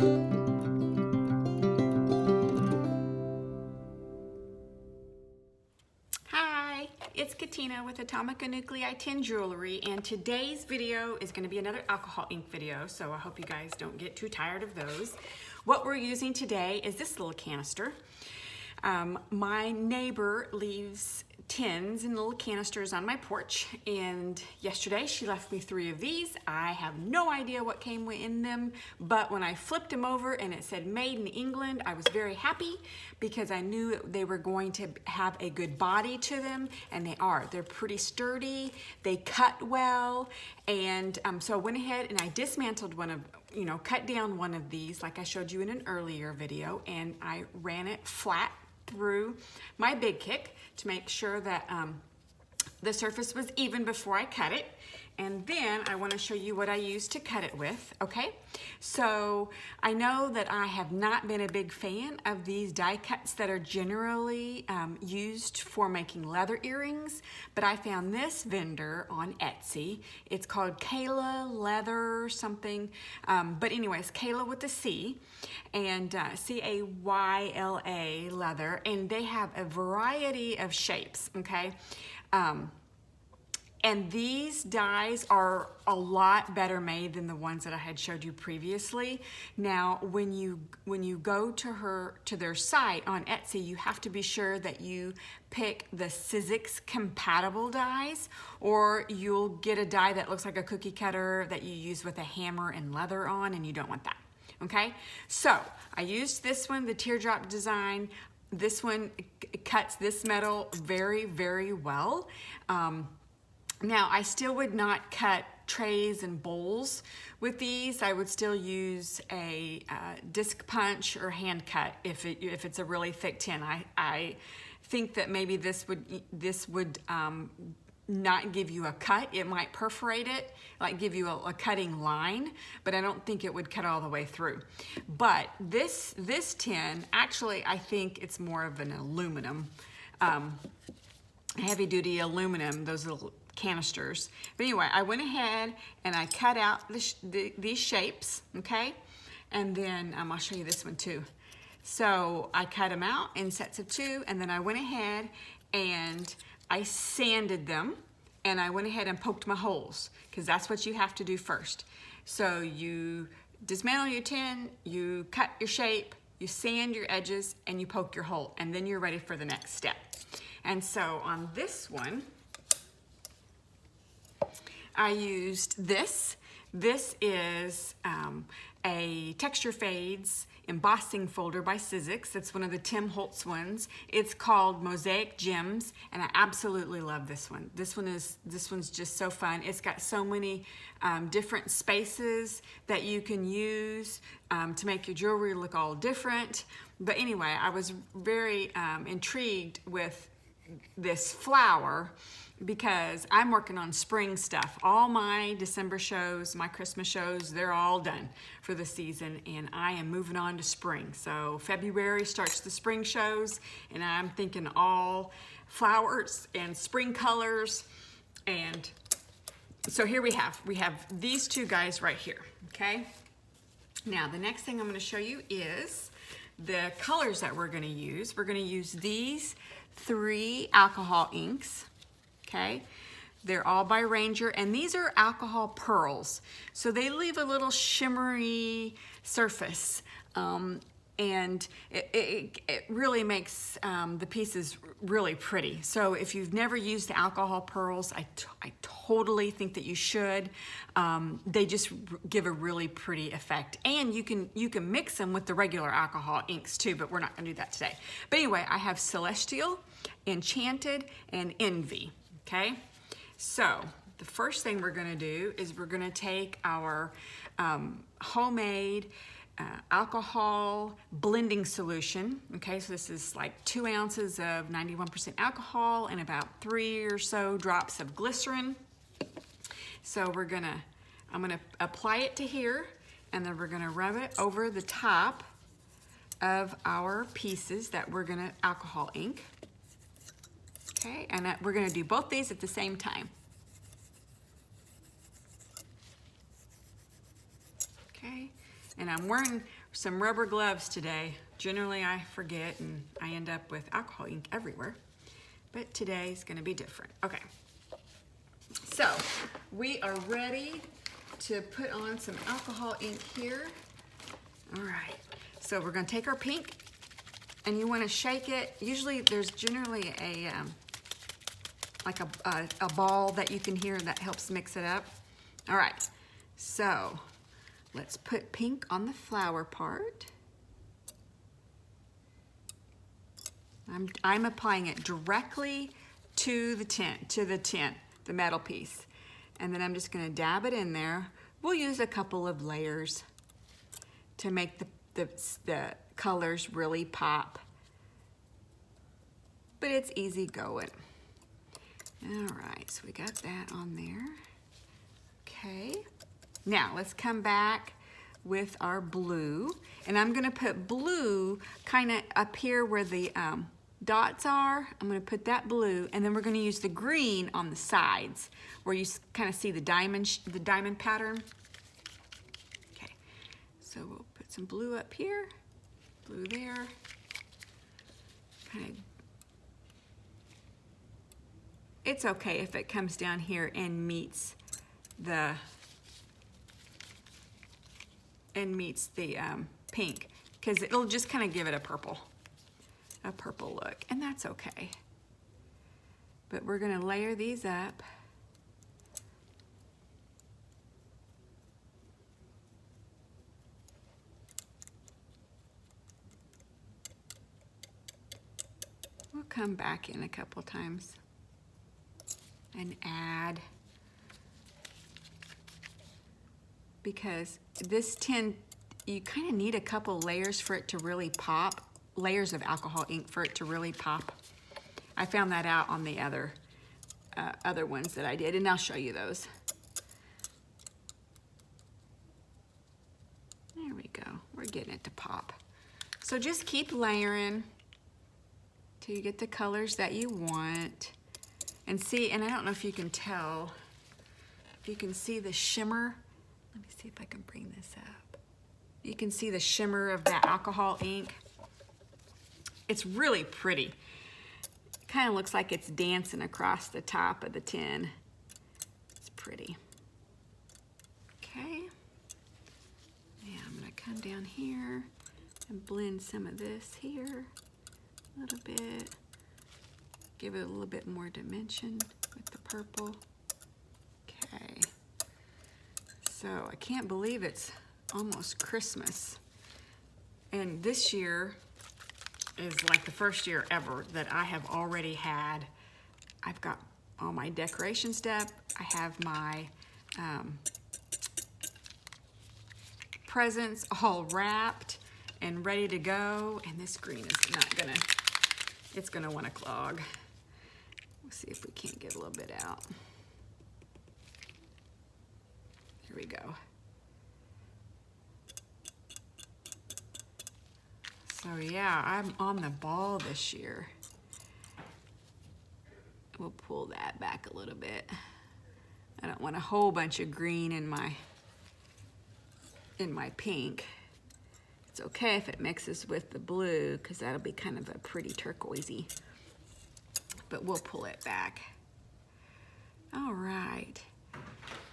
Hi, it's Katina with Atomica Nuclei Tin Jewelry, and today's video is going to be another alcohol ink video, so I hope you guys don't get too tired of those. What we're using today is this little canister. My neighbor leaves tins and little canisters on my porch, and yesterday she left me 3 of these. I have no idea what came in them, but when I flipped them over and it said made in England, I was very happy because I knew they were going to have a good body to them, and they are. They're pretty sturdy, they cut well, and so I went ahead and I dismantled cut down one of these like I showed you in an earlier video, and I ran it flat through my Big Kick to make sure that the surface was even before I cut it. And then I want to show you what I used to cut it with, okay? So I know that I have not been a big fan of these die cuts that are generally used for making leather earrings, but I found this vendor on Etsy. It's called Kayla Leather something, but anyways, Kayla with a C, and C-A-Y-L-A Leather, and they have a variety of shapes, okay? And these dies are a lot better made than the ones that I had showed you previously. Now, when you go to their site on Etsy, you have to be sure that you pick the Sizzix compatible dies, or you'll get a die that looks like a cookie cutter that you use with a hammer and leather on, and you don't want that. Okay, so I used this one, the teardrop design. This one cuts this metal very, very well. Now, I still would not cut trays and bowls with these. I would still use a disc punch or hand cut if it's a really thick tin. I think that maybe this would not give you a cut. It might perforate it, like give you a cutting line, but I don't think it would cut all the way through. But this tin, actually, I think it's more of an aluminum, heavy duty aluminum, those little canisters. But anyway, I went ahead and I cut out these shapes, okay? And then I'll show you this one too. So I cut them out in sets of 2, and then I went ahead and I sanded them, and I went ahead and poked my holes, because that's what you have to do first. So you dismantle your tin, you cut your shape, you sand your edges, and you poke your hole, and then you're ready for the next step. And so on this one, I used this. This is a Texture Fades embossing folder by Sizzix. It's one of the Tim Holtz ones. It's called Mosaic Gems, and I absolutely love this one. This one's just so fun. It's got so many different spaces that you can use to make your jewelry look all different. But anyway, I was very intrigued with this flower, because I'm working on spring stuff. All my December shows, my Christmas shows, they're all done for the season, and I am moving on to spring. So February starts the spring shows, and I'm thinking all flowers and spring colors. And so here we have these 2 guys right here, okay? Now, the next thing I'm gonna show you is the colors that we're gonna use. We're gonna use these 3 alcohol inks. Okay, they're all by Ranger, and these are alcohol pearls, so they leave a little shimmery surface, and it really makes the pieces really pretty. So if you've never used the alcohol pearls, I totally think that you should. They just give a really pretty effect, and you can mix them with the regular alcohol inks too, but we're not gonna do that today. But anyway, I have Celestial, Enchanted, and Envy. Okay, so the first thing we're gonna do is we're gonna take our homemade alcohol blending solution. Okay, so this is like 2 ounces of 91% alcohol and about 3 or so drops of glycerin. So I'm gonna apply it to here, and then we're gonna rub it over the top of our pieces that we're gonna alcohol ink. Okay, and we're gonna do both these at the same time. Okay, and I'm some rubber gloves today. Generally I forget and I end up with alcohol ink everywhere, but today's gonna be different. Okay, so we are ready to put on some alcohol ink here. All right, so we're gonna take our pink and you wanna shake it. Usually there's generally a, like a ball that you can hear that helps mix it up. All right, so let's put pink on the flower part. I'm applying it directly to the tin, the metal piece. And then I'm just gonna dab it in there. We'll use a couple of layers to make the colors really pop. But it's easy going. All right, so we got that on there. Okay, now let's come back with our blue. And I'm gonna put blue kind of up here where the dots are. I'm gonna put that blue, and then we're gonna use the green on the sides where you kind of see the diamond pattern. Okay, so we'll put some blue up here, blue there. Kind of, it's okay if it comes down here and meets the pink, because it'll just kind of give it a purple look, and that's okay. But we're gonna layer these up. We'll come back in a couple times and add, because this tin, you kind of need a couple layers for it to really pop, layers of alcohol ink for it to really pop. I found that out on the other ones that I did, and I'll show you those. There we go, we're getting it to pop. So just keep layering till you get the colors that you want. And see, and I don't know if you can tell, if you can see the shimmer. Let me see if I can bring this up. You can see the shimmer of that alcohol ink. It's really pretty. It kind of looks like it's dancing across the top of the tin. It's pretty. Okay. Yeah, I'm gonna come down here and blend some of this here a little bit. Give it a little bit more dimension with the purple. Okay. So I can't believe it's almost Christmas. And this year is like the first year ever that I have already had, I've got all my decoration stuff. I have my presents all wrapped and ready to go. And this green is not gonna, it's gonna wanna clog. We'll see if we can't get a little bit out. Here we go. So yeah, I'm on the ball this year. We'll pull that back a little bit. I don't want a whole bunch of green in my pink. It's okay if it mixes with the blue, because that'll be kind of a pretty turquoisey. But we'll pull it back. All right.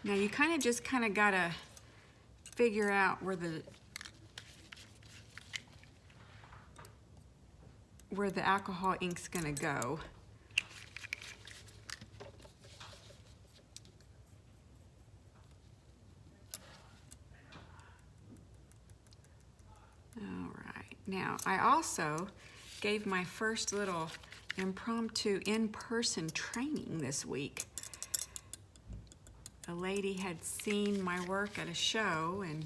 Now you just gotta figure out where the alcohol ink's gonna go. All right. Now I also gave my first little impromptu in-person training this week. A lady had seen my work at a show, and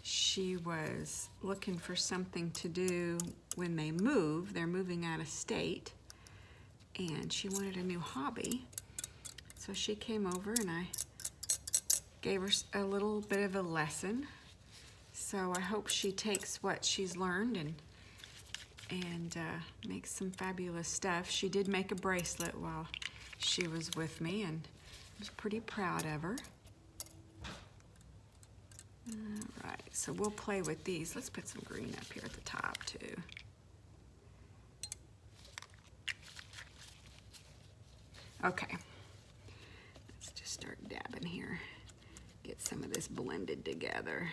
she was looking for something to do when they move. They're moving out of state, and she wanted a new hobby. So she came over and I gave her a little bit of a lesson. So I hope she takes what she's learned and makes some fabulous stuff. She did make a bracelet while she was with me, and I was pretty proud of her. All right, so we'll play with these. Let's put some green up here at the top too. Okay, let's just start dabbing here. Get some of this blended together.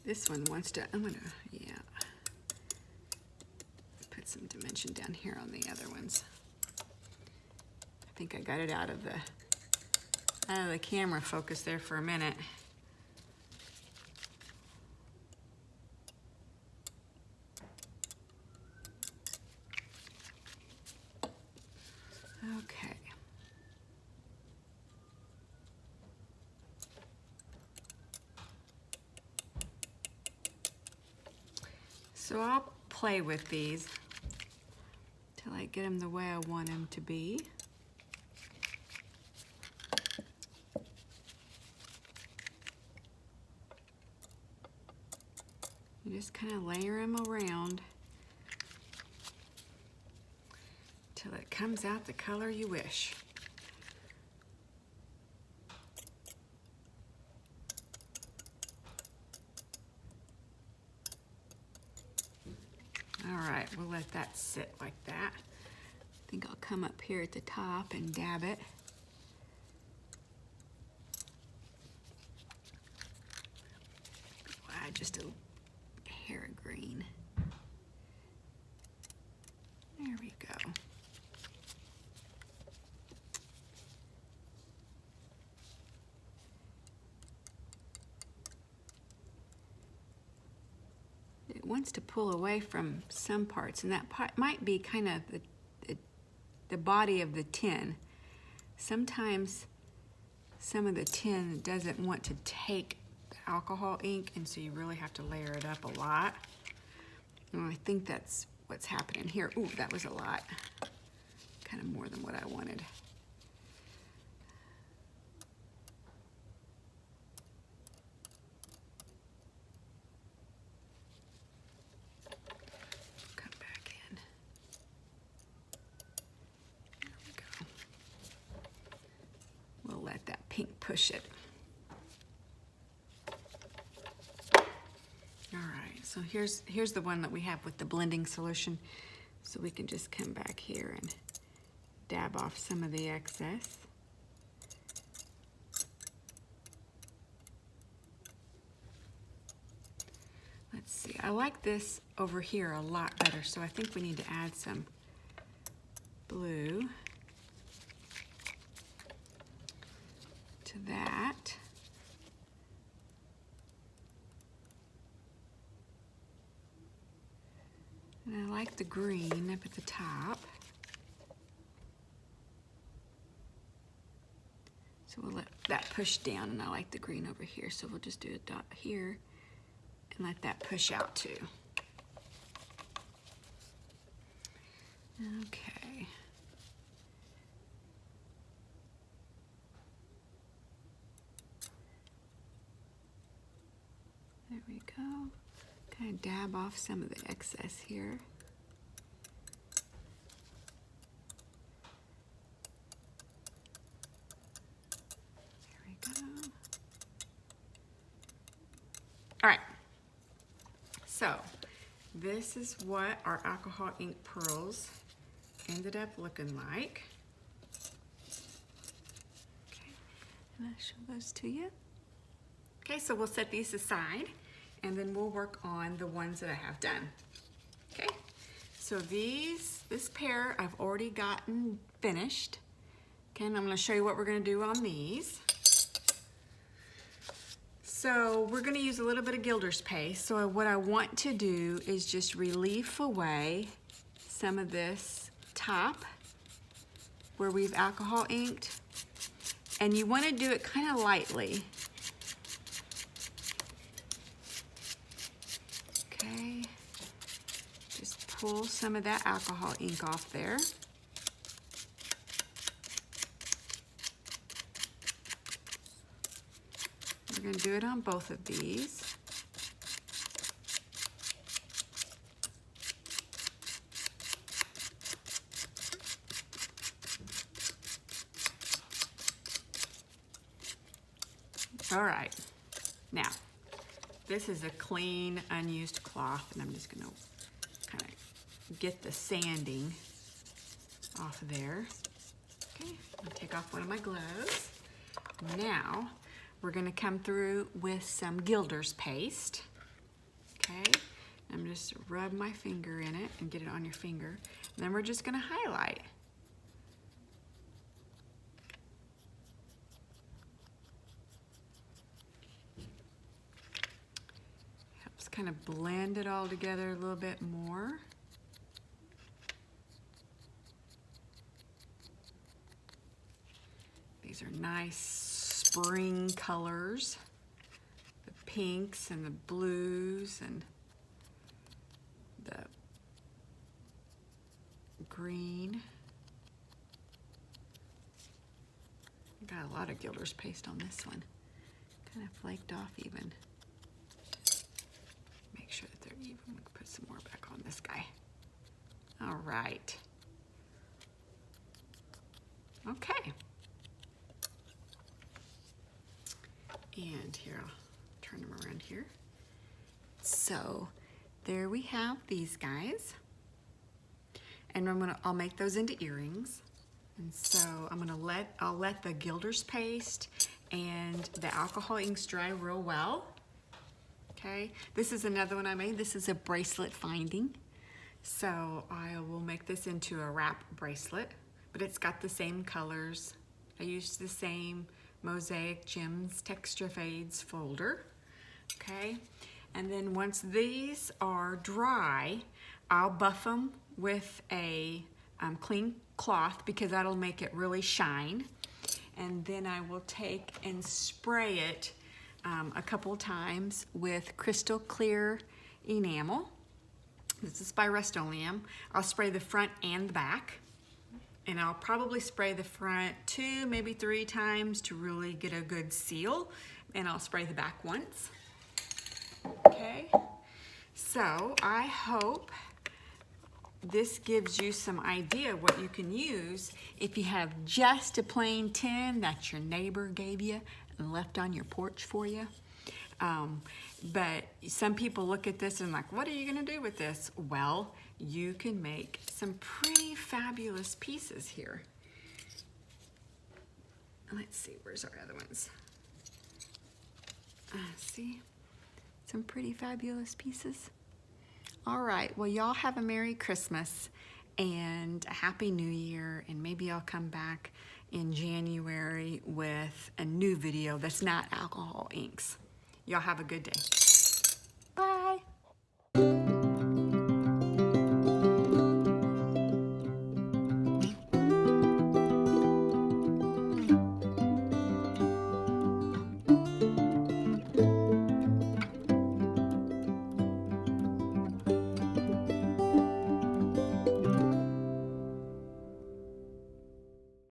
This one wants to, yeah, put some dimension down here on the other ones. I think I got it out of the camera focus there for a minute. Okay. So I'll play with these till I get them the way I want them to be. You just kind of layer them around till it comes out the color you wish. All right, we'll let that sit like that. I think I'll come up here at the top and dab it. Add just a hair of green. There we go. It wants to pull away from some parts, and that part might be kind of the body of the tin. Sometimes some of the tin doesn't want to take the alcohol ink, and so you really have to layer it up a lot. And I think that's what's happening here. Ooh, that was a lot. Kind of more than what I wanted. Come back in. There we go. We'll let that pink push it. All right, so here's the one that we have with the blending solution. So we can just come back here and dab off some of the excess. Let's see, I like this over here a lot better, so I think we need to add some blue to that. And I like the green up at the top. So we'll let that push down, and I like the green over here. So we'll just do a dot here and let that push out too. Okay. There we go. Kind of dab off some of the excess here. There we go. All right. So this is what our alcohol ink pearls ended up looking like. Okay, and I'll show those to you. Okay, so we'll set these aside, and then we'll work on the ones that I have done. Okay, so this pair I've already gotten finished. Okay, and I'm gonna show you what we're gonna do on these. So we're gonna use a little bit of gilder's paste. So what I want to do is just relief away some of this top where we've alcohol inked. And you wanna do it kind of lightly. Okay, just pull some of that alcohol ink off there. We're going to do it on both of these. All right, now this is a clean, unused cloth, and I'm just gonna kind of get the sanding off of there. Okay, I'll take off one of my gloves. Now, we're gonna come through with some Gilders paste. Okay, I'm just rub my finger in it and get it on your finger. And then we're just gonna highlight. Helps kind of blend it all together a little bit more. These are nice spring colors. The pinks and the blues and the green. Got a lot of Gilders paste on this one. Kind of flaked off even. Make sure that they're even. We can put some more back on this guy. All right. Okay. And here, I'll turn them around here. So there we have these guys. And I'll make those into earrings. And so I'll let the Gilders paste and the alcohol inks dry real well. Okay, this is another one I made. This is a bracelet finding. So I will make this into a wrap bracelet, but it's got the same colors. I used the same Mosaic Gems Texture Fades folder. Okay, and then once these are dry, I'll buff them with a clean cloth because that'll make it really shine. And then I will take and spray it a couple times with crystal clear enamel. This is by Rust-Oleum. I'll spray the front and the back. And I'll probably spray the front 2, maybe 3 times to really get a good seal. And I'll spray the back once. Okay, so I hope this gives you some idea what you can use if you have just a plain tin that your neighbor gave you and left on your porch for you. But some people look at this and like, what are you gonna do with this? Well, you can make some pretty fabulous pieces here. Let's see, where's our other ones? See, some pretty fabulous pieces. All right, well, y'all have a Merry Christmas and a Happy New Year, and maybe I'll come back in January with a new video that's not alcohol inks. Y'all have a good day.